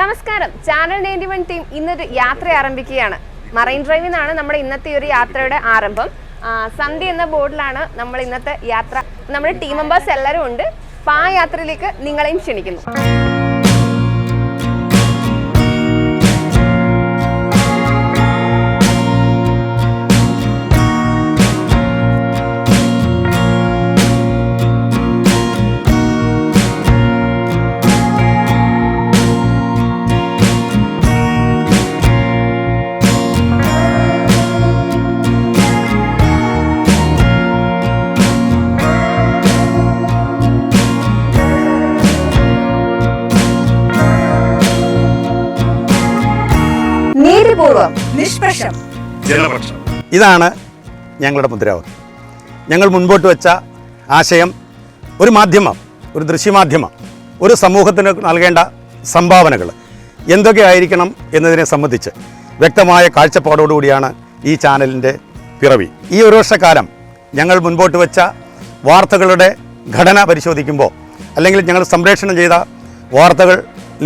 നമസ്കാരം, channel 91 team ഇന്നൊരു യാത്ര ആരംഭിക്കുകയാണ്. മറൈൻ ഡ്രൈവിൽ നിന്നാണ് നമ്മുടെ ഇന്നത്തെ ഒരു യാത്രയുടെ ആരംഭം. സന്ധ്യ എന്ന ബോർഡിലാണ് നമ്മൾ ഇന്നത്തെ യാത്ര. നമ്മുടെ ടീം മെമ്പേഴ്സ് എല്ലാവരും ഉണ്ട്. അപ്പോൾ ആ യാത്രയിലേക്ക് നിങ്ങളെയും ക്ഷണിക്കുന്നു. നിഷ്പക്ഷം ജനപക്ഷം. ഇതാണ് ഞങ്ങളുടെ മുദ്രാവാക്യം. ഞങ്ങൾ മുൻപോട്ട് വെച്ച ആശയം ഒരു മാധ്യമം, ഒരു ദൃശ്യമാധ്യമം, ഒരു സമൂഹത്തിന് നൽകേണ്ട സംഭാവനകൾ എന്തൊക്കെയായിരിക്കണം എന്നതിനെ സംബന്ധിച്ച് വ്യക്തമായ കാഴ്ചപ്പാടോടുകൂടിയാണ് ഈ ചാനലിൻ്റെ പിറവി. ഈ ഒരു വർഷക്കാലം ഞങ്ങൾ മുൻപോട്ട് വെച്ച വാർത്തകളുടെ ഘടന പരിശോധിക്കുമ്പോൾ, അല്ലെങ്കിൽ ഞങ്ങൾ സംപ്രേഷണം ചെയ്ത വാർത്തകൾ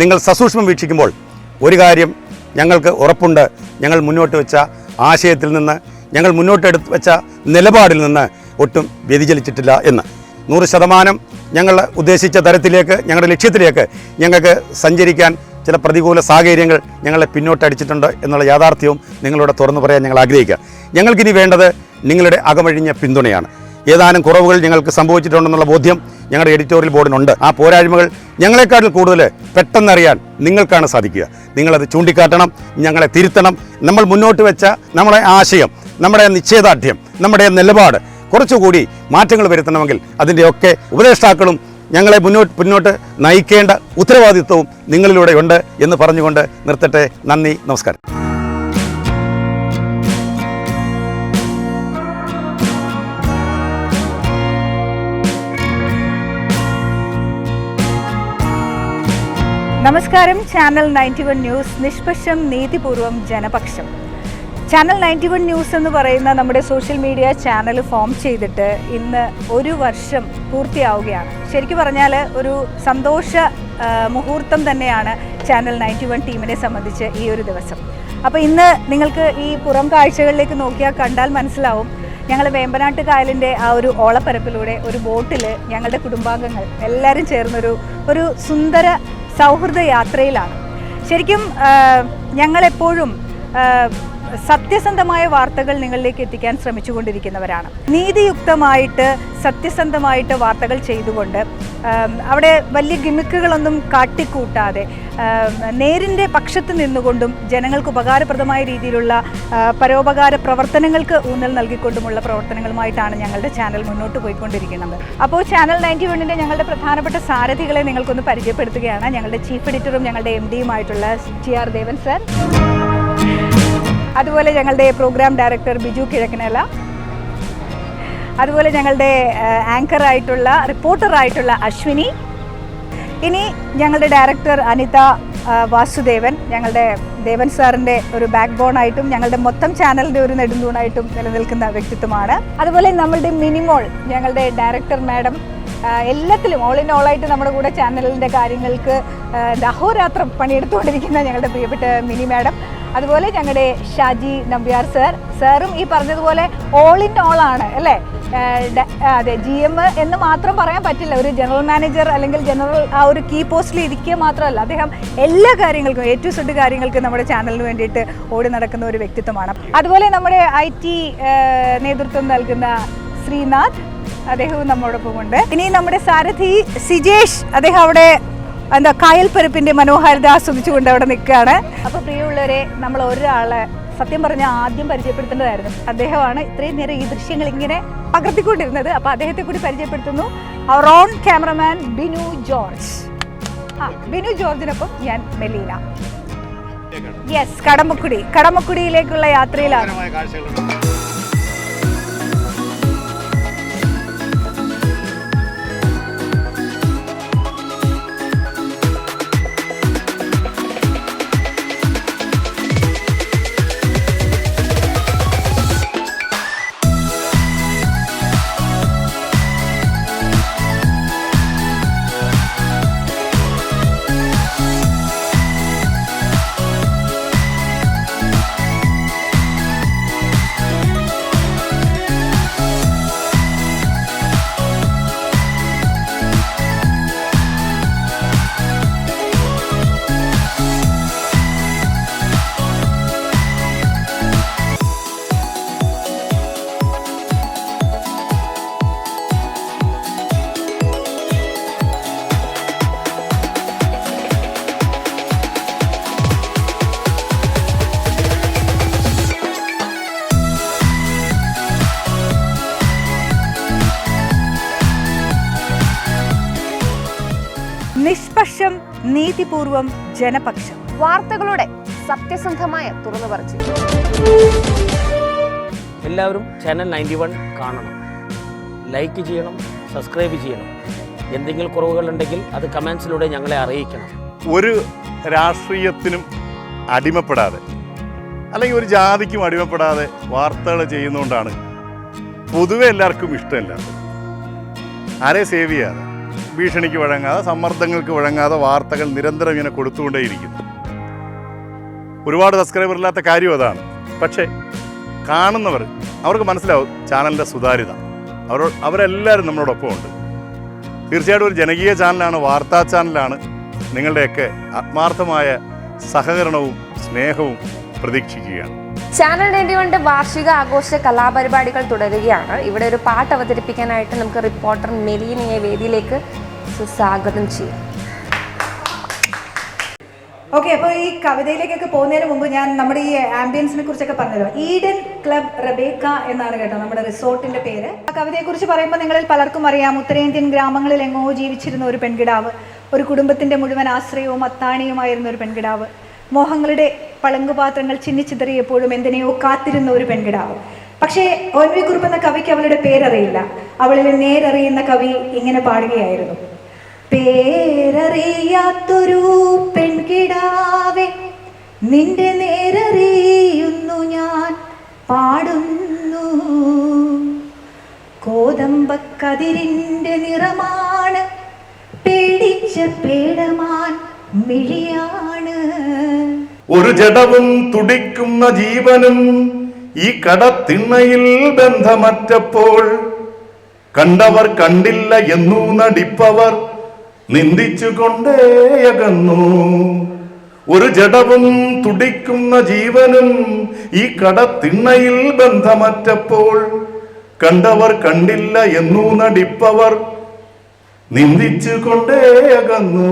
നിങ്ങൾ സസൂക്ഷ്മം വീക്ഷിക്കുമ്പോൾ ഒരു കാര്യം ഞങ്ങൾക്ക് ഉറപ്പുണ്ട്: ഞങ്ങൾ മുന്നോട്ട് വെച്ച ആശയത്തിൽ നിന്ന്, ഞങ്ങൾ മുന്നോട്ട് വെച്ച നിലപാടിൽ നിന്ന് ഒട്ടും വ്യതിചലിച്ചിട്ടില്ല എന്ന്. 100% ഞങ്ങൾ ഉദ്ദേശിച്ച തരത്തിലേക്ക്, ഞങ്ങളുടെ ലക്ഷ്യത്തിലേക്ക് ഞങ്ങൾക്ക് സഞ്ചരിക്കാൻ ചില പ്രതികൂല സാഹചര്യങ്ങൾ ഞങ്ങളെ പിന്നോട്ടടിച്ചിട്ടുണ്ട് എന്നുള്ള യാഥാർത്ഥ്യവും നിങ്ങളോട് തുറന്നു പറയാൻ ഞങ്ങൾ ആഗ്രഹിക്കുക. ഞങ്ങൾക്കിനി വേണ്ടത് നിങ്ങളുടെ അകമഴിഞ്ഞ പിന്തുണയാണ്. ഏതാനും കുറവുകൾ ഞങ്ങൾക്ക് സംഭവിച്ചിട്ടുണ്ടെന്നുള്ള ബോധ്യം ഞങ്ങളുടെ എഡിറ്റോറിയൽ ബോർഡിനുണ്ട്. ആ പോരായ്മകൾ ഞങ്ങളെക്കാട്ടിൽ കൂടുതൽ പെട്ടെന്നറിയാൻ നിങ്ങൾക്കാണ് സാധിക്കുക. നിങ്ങളത് ചൂണ്ടിക്കാട്ടണം, ഞങ്ങളെ തിരുത്തണം. നമ്മൾ മുന്നോട്ട് വെച്ച നമ്മുടെ ആശയം, നമ്മുടെ നിശ്ചയദാർഢ്യം, നമ്മുടെ നിലപാട് കുറച്ചുകൂടി മാറ്റങ്ങൾ വരുത്തണമെങ്കിൽ അതിൻ്റെയൊക്കെ ഉപദേഷ്ടാക്കളും ഞങ്ങളെ മുന്നോട്ട് നയിക്കേണ്ട ഉത്തരവാദിത്വവും നിങ്ങളിലൂടെയുണ്ട് എന്ന് പറഞ്ഞുകൊണ്ട് നിർത്തട്ടെ. നന്ദി, നമസ്കാരം. നമസ്കാരം. ചാനൽ 91 ന്യൂസ്, നിഷ്പക്ഷം, നീതിപൂർവം, ജനപക്ഷം. ചാനൽ 91 ന്യൂസ് എന്ന് പറയുന്ന നമ്മുടെ സോഷ്യൽ മീഡിയ ചാനൽ ഫോം ചെയ്തിട്ട് ഇന്ന് ഒരു വർഷം പൂർത്തിയാവുകയാണ്. ശരിക്കും പറഞ്ഞാൽ ഒരു സന്തോഷ മുഹൂർത്തം തന്നെയാണ് ചാനൽ 91 ടീമിനെ സംബന്ധിച്ച് ഈ ഒരു ദിവസം. അപ്പോൾ ഇന്ന് നിങ്ങൾക്ക് ഈ പുറം കാഴ്ചകളിലേക്ക് നോക്കിയാൽ കണ്ടാൽ മനസ്സിലാവും, ഞങ്ങൾ വേമ്പനാട്ട് കായലിൻ്റെ ആ ഒരു ഓളപ്പരപ്പിലൂടെ ഒരു ബോട്ടിൽ ഞങ്ങളുടെ കുടുംബാംഗങ്ങൾ എല്ലാവരും ചേർന്നൊരു സുന്ദര സൗഹൃദ യാത്രയിലാണ്. ശരിക്കും ഞങ്ങളെപ്പോഴും സത്യസന്ധമായ വാർത്തകൾ നിങ്ങളിലേക്ക് എത്തിക്കാൻ ശ്രമിച്ചുകൊണ്ടിരിക്കുന്നവരാണ്. നീതിയുക്തമായിട്ട് സത്യസന്ധമായിട്ട് വാർത്തകൾ ചെയ്തുകൊണ്ട് അവിടെ വലിയ ഗിമിക്കുകളൊന്നും കാട്ടിക്കൂട്ടാതെ നേരിൻ്റെ പക്ഷത്ത് നിന്നുകൊണ്ടും ജനങ്ങൾക്ക് ഉപകാരപ്രദമായ രീതിയിലുള്ള പരോപകാര പ്രവർത്തനങ്ങൾക്ക് ഊന്നൽ നൽകിക്കൊണ്ടുമുള്ള പ്രവർത്തനങ്ങളുമായിട്ടാണ് ഞങ്ങളുടെ ചാനൽ മുന്നോട്ട് പോയിക്കൊണ്ടിരിക്കുന്നത്. അപ്പോൾ ചാനൽ 91ൻ്റെ ഞങ്ങളുടെ പ്രധാനപ്പെട്ട സാരഥികളെ നിങ്ങൾക്കൊന്ന് പരിചയപ്പെടുത്തുകയാണ്. ഞങ്ങളുടെ ചീഫ് എഡിറ്ററും ഞങ്ങളുടെ MD-യുമായിട്ടുള്ള TR ദേവൻ സർ, അതുപോലെ ഞങ്ങളുടെ പ്രോഗ്രാം ഡയറക്ടർ ബിജു കിഴക്കനല, അതുപോലെ ഞങ്ങളുടെ ആങ്കറായിട്ടുള്ള റിപ്പോർട്ടറായിട്ടുള്ള അശ്വിനി, ഇനി ഞങ്ങളുടെ ഡയറക്ടർ അനിത വാസുദേവൻ, ഞങ്ങളുടെ ദേവൻ സാറിൻ്റെ ഒരു ബാക്ക് ബോണായിട്ടും ഞങ്ങളുടെ മൊത്തം ചാനലിൻ്റെ ഒരു നെടുന്തൂണായിട്ടും നിലനിൽക്കുന്ന വ്യക്തിത്വമാണ്. അതുപോലെ നമ്മളുടെ മിനിമോൾ, ഞങ്ങളുടെ ഡയറക്ടർ മാഡം, എല്ലാത്തിലും ഓൾ ഇൻ ഓളായിട്ട് നമ്മുടെ കൂടെ ചാനലിൻ്റെ കാര്യങ്ങൾക്ക് അഹോരാത്രം പണിയെടുത്തുകൊണ്ടിരിക്കുന്ന ഞങ്ങളുടെ പ്രിയപ്പെട്ട മിനി മാഡം. അതുപോലെ ഞങ്ങളുടെ ഷാജി നമ്പ്യാർ സാറും ഈ പറഞ്ഞതുപോലെ ഓൾ ഇൻ ഓൾ ആണ് അല്ലേ. അതെ, GM എന്ന് മാത്രം പറയാൻ പറ്റില്ല. ഒരു ജനറൽ മാനേജർ അല്ലെങ്കിൽ ജനറൽ ആ ഒരു കീ പോസ്റ്റിൽ ഇരിക്കുക മാത്രമല്ല, അദ്ദേഹം എല്ലാ കാര്യങ്ങൾക്കും A to Z കാര്യങ്ങൾക്ക് നമ്മുടെ ചാനലിന് വേണ്ടിയിട്ട് ഓടി നടക്കുന്ന ഒരു വ്യക്തിത്വമാണ്. അതുപോലെ നമ്മുടെ IT നേതൃത്വം നൽകുന്ന ശ്രീനാഥ്, അദ്ദേഹവും നമ്മോടൊപ്പമുണ്ട്. ഇനി നമ്മുടെ സാരഥി സിജേഷ്, അദ്ദേഹം അവിടെ കായൽപ്പരപ്പിൻ്റെ മനോഹാരിത ആസ്വദിച്ചുകൊണ്ട് അവിടെ നിൽക്കുകയാണ്. അപ്പോൾ പ്രിയമുള്ളവരെ, നമ്മൾ ഒരാളെ സത്യം പറഞ്ഞാൽ ആദ്യം പരിചയപ്പെടുത്തേണ്ടതായിരുന്നു. അദ്ദേഹമാണ് ഇത്രയും നേരം ഈ ദൃശ്യങ്ങൾ ഇങ്ങനെ പകർത്തിക്കൊണ്ടിരുന്നത്. അപ്പോൾ അദ്ദേഹത്തെ കൂടി പരിചയപ്പെടുത്തുന്നു. അവർ ഓൺ ക്യാമറമാൻ ബിനു ജോർജ്. ബിനു ജോർജിനൊപ്പം ഞാൻ മെലീന. യെസ്, കടമക്കുടിയിലേക്കുള്ള യാത്രയിലാണ്. നിഷ്പക്ഷം, നീതിപൂർവം, ജനപക്ഷം. വാർത്തകളുടെ സത്യസന്ധമായ തുറന്നു പറച്ചിൽ. എല്ലാവരും ചാനൽ 91 കാണണം, ലൈക്ക് ചെയ്യണം, സബ്സ്ക്രൈബ് ചെയ്യണം. എന്തെങ്കിലും കുറവുകളുണ്ടെങ്കിൽ അത് കമൻസിലൂടെ ഞങ്ങളെ അറിയിക്കണം. ഒരു രാഷ്ട്രീയത്തിനും അടിമപ്പെടാതെ അല്ലെങ്കിൽ ഒരു ജാതിക്കും അടിമപ്പെടാതെ വാർത്തകൾ ചെയ്യുന്നതുകൊണ്ടാണ് പൊതുവെ എല്ലാവർക്കും ഇഷ്ടമില്ല. ആരെ സേവ് ചെയ്യാതെ, ഭീഷണിക്ക് വഴങ്ങാതെ, സമ്മർദ്ദങ്ങൾക്ക് വഴങ്ങാതെ വാർത്തകൾ നിരന്തരം ഇങ്ങനെ കൊടുത്തുകൊണ്ടേയിരിക്കുന്നു. ഒരുപാട് സബ്സ്ക്രൈബർ ഇല്ലാത്ത കാര്യം അതാണ്. പക്ഷേ കാണുന്നവർ, അവർക്ക് മനസ്സിലാവും ചാനലിൻ്റെ സുതാര്യത. അവരെല്ലാവരും നമ്മളോടൊപ്പം ഉണ്ട്. തീർച്ചയായിട്ടും ഒരു ജനകീയ ചാനലാണ്, വാർത്താ ചാനലാണ്. നിങ്ങളുടെയൊക്കെ ആത്മാർത്ഥമായ സഹകരണവും സ്നേഹവും പ്രതീക്ഷിക്കുകയാണ്. ചാനൽ 91 വാർഷിക ആഘോഷ കലാപരിപാടികൾ തുടരുകയാണ്. ഇവിടെ ഒരു പാട്ട് അവതരിപ്പിക്കാനായിട്ട് നമുക്ക് റിപ്പോർട്ടർ മെലീനയെ വേദിയിലേക്ക് സ്വാഗതം ചെയ്യാം. ഓക്കെ, അപ്പോൾ ഈ കവിതയിലേക്കൊക്കെ പോകുന്നതിന് മുമ്പ് ഞാൻ നമ്മുടെ ഈ ആംബിയൻസിനെ കുറിച്ചൊക്കെ പറഞ്ഞല്ലോ. ഈഡൻ ക്ലബ് റബേക്ക എന്നാണ് കേട്ടോ നമ്മുടെ റിസോർട്ടിന്റെ പേര്. ആ കവിതയെക്കുറിച്ച് പറയുമ്പോൾ നിങ്ങളിൽ പലർക്കും അറിയാം, ഉത്തരേന്ത്യൻ ഗ്രാമങ്ങളിൽ എങ്ങോ ജീവിച്ചിരുന്ന ഒരു പെൺകിടാവ്, ഒരു കുടുംബത്തിന്റെ മുഴുവൻ ആശ്രയവും അത്താണിയുമായിരുന്ന ഒരു പെൺകിടാവ്, മോഹങ്ങളുടെ പളങ്കുപാത്രങ്ങൾ ചിന്നിച്ചിതറിയപ്പോഴും എന്തിനെയോ കാത്തിരുന്ന ഒരു പെൺകിടാവ്. പക്ഷേ ONV കുറുപ്പ് എന്ന കവിക്ക് അവളുടെ പേരറിയില്ല. അവളിൽ നേരറിയുന്ന കവി ഇങ്ങനെ പാടുകയായിരുന്നു: പേരറിയാത്തൊരു പെൺകിടാവെ, നിന്റെ നേരറിയുന്നു ഞാൻ പാടുന്നു. കോതമ്പക്കതിരിന്റെ നിറമാണ്, പേടിച്ച പേടമാൻ മിഴിയാണ്. ഒരു ജഡവും തുടിക്കുന്ന ജീവനും ഈ കടത്തിണ്ണയിൽ ബന്ധമറ്റപ്പോൾ കണ്ടവർ കണ്ടില്ല എന്നു നടിപ്പവർ നിന്ദിച്ചുകൊണ്ടേയകന്നു. ഒരു ജഡവും തുടിക്കുന്ന ജീവനും ഈ കടത്തിണ്ണയിൽ ബന്ധമറ്റപ്പോൾ കണ്ടവർ കണ്ടില്ല എന്നു നടിപ്പവർ നിന്ദിച്ചുകൊണ്ടേയകന്നു.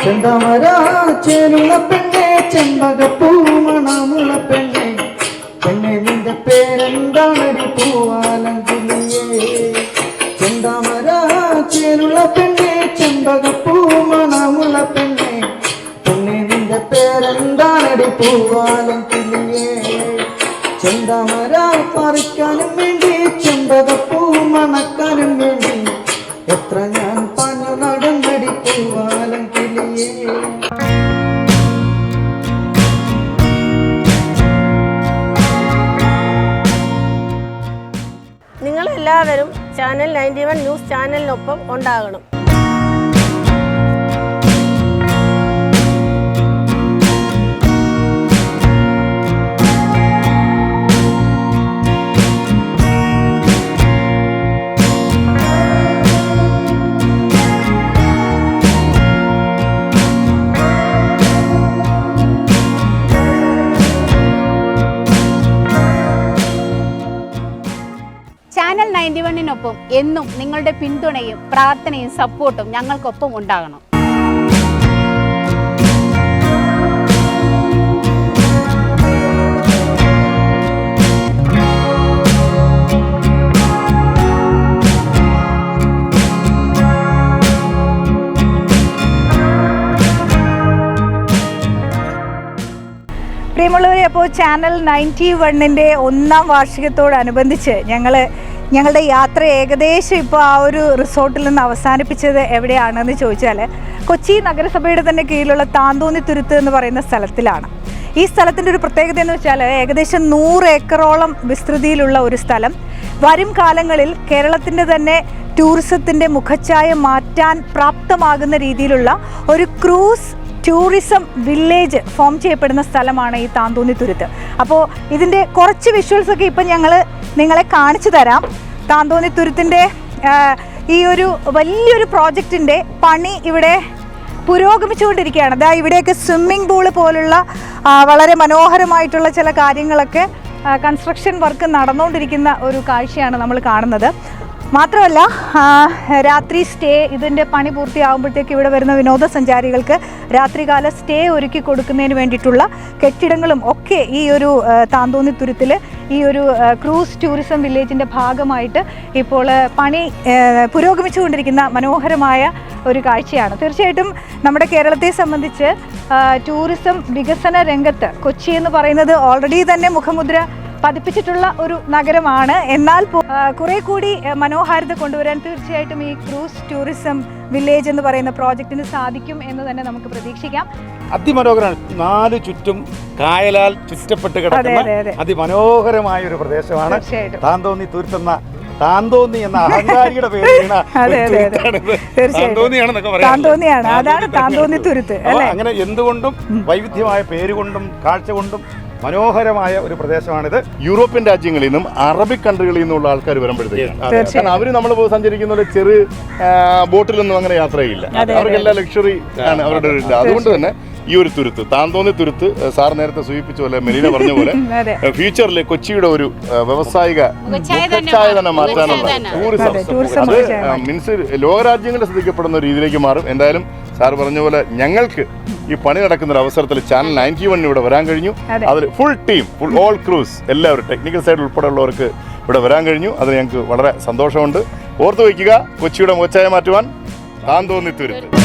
ചെന്തമരാച്ചേലുള്ള പെണ്ണെ, ചെമ്പകപ്പൂ മണമുള്ള പെണ്ണെ, പെണ്ണെ നിന്റെ പേരെന്താണടി പൂവാലങ്കിളിയേ. ചെന്തമരാച്ചേലുള്ള പെണ്ണെ, ചെമ്പകപ്പൂ മണമുള്ള പെണ്ണെ, പെണ്ണെ നിന്റെ പേരെന്താണടി പൂവാലങ്കിളിയേ. ചെന്തമര പറിക്കാനും വേണ്ടി, ചെമ്പകപ്പൂ മണക്കാനും വേണ്ടി, എത്ര ഞാൻ പഞ്ഞു നടന്നടി പൂവാലം കിളിയേ. നിങ്ങളെല്ലാവരും ചാനൽ 91 ന്യൂസ് ചാനലിനൊപ്പം ഉണ്ടാകണം. ചാനൽ 91-നൊപ്പം എന്നും നിങ്ങളുടെ പിന്തുണയും പ്രാർത്ഥനയും സപ്പോർട്ടും ഞങ്ങൾക്കൊപ്പം ഉണ്ടാകണം. പ്രിയമുള്ളവരെ, അപ്പോൾ ചാനൽ 91-ന്റെ 1ാം വാർഷികത്തോടനുബന്ധിച്ച് ഞങ്ങളുടെ യാത്ര ഏകദേശം ഇപ്പോൾ ആ ഒരു റിസോർട്ടിൽ നിന്ന് അവസാനിപ്പിച്ചത് എവിടെയാണെന്ന് ചോദിച്ചാൽ, കൊച്ചി നഗരസഭയുടെ തന്നെ കീഴിലുള്ള താന്തോന്നിത്തുരുത്ത് എന്ന് പറയുന്ന സ്ഥലത്തിലാണ്. ഈ സ്ഥലത്തിൻ്റെ ഒരു പ്രത്യേകത എന്ന് വെച്ചാൽ ഏകദേശം 100 ഏക്കറോളം വിസ്തൃതിയിലുള്ള ഒരു സ്ഥലം. വരും കാലങ്ങളിൽ കേരളത്തിൻ്റെ തന്നെ ടൂറിസത്തിൻ്റെ മുഖച്ഛായ മാറ്റാൻ പ്രാപ്തമാകുന്ന രീതിയിലുള്ള ഒരു ക്രൂസ് ടൂറിസം വില്ലേജ് ഫോം ചെയ്യപ്പെടുന്ന സ്ഥലമാണ് ഈ താന്തോന്നിത്തുരുത്ത്. അപ്പോൾ ഇതിൻ്റെ കുറച്ച് വിഷ്വൽസൊക്കെ ഇപ്പം ഞങ്ങൾ നിങ്ങളെ കാണിച്ചു തരാം. താന്തോന്നിത്തുരുത്തിൻ്റെ ഈ ഒരു വലിയൊരു പ്രോജക്റ്റിൻ്റെ പണി ഇവിടെ പുരോഗമിച്ചുകൊണ്ടിരിക്കുകയാണ്. അതായത് ഇവിടെയൊക്കെ സ്വിമ്മിംഗ് പൂള് പോലുള്ള വളരെ മനോഹരമായിട്ടുള്ള ചില കാര്യങ്ങളൊക്കെ കൺസ്ട്രക്ഷൻ വർക്ക് നടന്നുകൊണ്ടിരിക്കുന്ന ഒരു കാഴ്ചയാണ് നമ്മൾ കാണുന്നത്. മാത്രമല്ല രാത്രി സ്റ്റേ ഇതിൻ്റെ പണി പൂർത്തിയാകുമ്പോഴത്തേക്ക് ഇവിടെ വരുന്ന വിനോദസഞ്ചാരികൾക്ക് രാത്രികാല സ്റ്റേ ഒരുക്കി കൊടുക്കുന്നതിന് വേണ്ടിയിട്ടുള്ള കെട്ടിടങ്ങളും ഒക്കെ ഈ ഒരു താന്തോന്നിത്തുരുത്തിൽ ഈ ഒരു ക്രൂസ് ടൂറിസം വില്ലേജിൻ്റെ ഭാഗമായിട്ട് ഇപ്പോൾ പണി പുരോഗമിച്ചുകൊണ്ടിരിക്കുന്ന മനോഹരമായ ഒരു കാഴ്ചയാണ്. തീർച്ചയായിട്ടും നമ്മുടെ കേരളത്തെ സംബന്ധിച്ച് ടൂറിസം വികസന രംഗത്ത് കൊച്ചി എന്ന് പറയുന്നത് ഓൾറെഡി തന്നെ മുഖമുദ്ര പതിപ്പിച്ചിട്ടുള്ള ഒരു നഗരമാണ്. എന്നാൽ കുറെ കൂടി മനോഹാരിത കൊണ്ടുവരാൻ തീർച്ചയായിട്ടും ഈ ക്രൂസ് ടൂറിസം വില്ലേജ് എന്ന് പറയുന്ന പ്രോജക്റ്റിന് സാധിക്കും എന്ന് തന്നെ നമുക്ക് പ്രതീക്ഷിക്കാം. അതിമനോഹരമാണ്. 4 ചുറ്റും കായലാൽ ചുറ്റപ്പെട്ട് കിടക്കുന്ന അതിമനോഹരമായ ഒരു പ്രദേശമാണ് താന്തോന്നി തുരുത്തെന്ന താന്തോന്നി എന്ന അഹങ്കാരിയുടെ പേര് താന്തോന്നിയാണ്, അതാണ് താന്തോന്നി തുരുത്ത്. അങ്ങനെ എന്തുകൊണ്ടും വൈവിധ്യമായ പേരുകൊണ്ടും കാഴ്ച കൊണ്ടും മനോഹരമായ ഒരു പ്രദേശമാണിത്. യൂറോപ്യൻ രാജ്യങ്ങളിൽ നിന്നും അറബിക് കൺട്രികളിൽ നിന്നുള്ള ആൾക്കാർ വരുമ്പോഴത്തേക്കാണ് അവർ നമ്മൾ സംചരിക്കുന്ന ചെറു ബോട്ടിലൊന്നും അങ്ങനെ യാത്ര ചെയ്യില്ല. അവർക്കെല്ലാം ലക്ഷറി ആണ് അവരുടെ ഒരു ഇത്. അതുകൊണ്ട് തന്നെ ഈ ഒരു തുരുത്ത് താന്തോന്നി തുരുത്ത് സാർ നേരത്തെ സൂചിപ്പിച്ച പോലെ മെരീന പറഞ്ഞ പോലെ ഫ്യൂച്ചറിൽ കൊച്ചിയുടെ ഒരു വ്യവസായിക മുഖച്ഛായ തന്നെ മാറ്റാനുള്ള ടൂറിസം അത് മീൻസ് ലോകരാജ്യങ്ങളിൽ ശ്രദ്ധിക്കപ്പെടുന്ന രീതിയിലേക്ക് മാറും. എന്തായാലും സാർ പറഞ്ഞ പോലെ ഞങ്ങൾക്ക് ഈ പണി നടക്കുന്ന ഒരു അവസരത്തിൽ ചാനൽ 91 ഇവിടെ വരാൻ കഴിഞ്ഞു. അതിൽ ഫുൾ ടീം ഓൾ ക്രൂസ് എല്ലാവരും ടെക്നിക്കൽ സൈഡ് ഉൾപ്പെടെയുള്ളവർക്ക് ഇവിടെ വരാൻ കഴിഞ്ഞു. അത് ഞങ്ങൾക്ക് വളരെ സന്തോഷമുണ്ട്. ഓർത്തു വയ്ക്കുക, കൊച്ചിയുടെ മുഖച്ഛായ മാറ്റുവാൻ താന്തോന്നി തുരുത്ത്.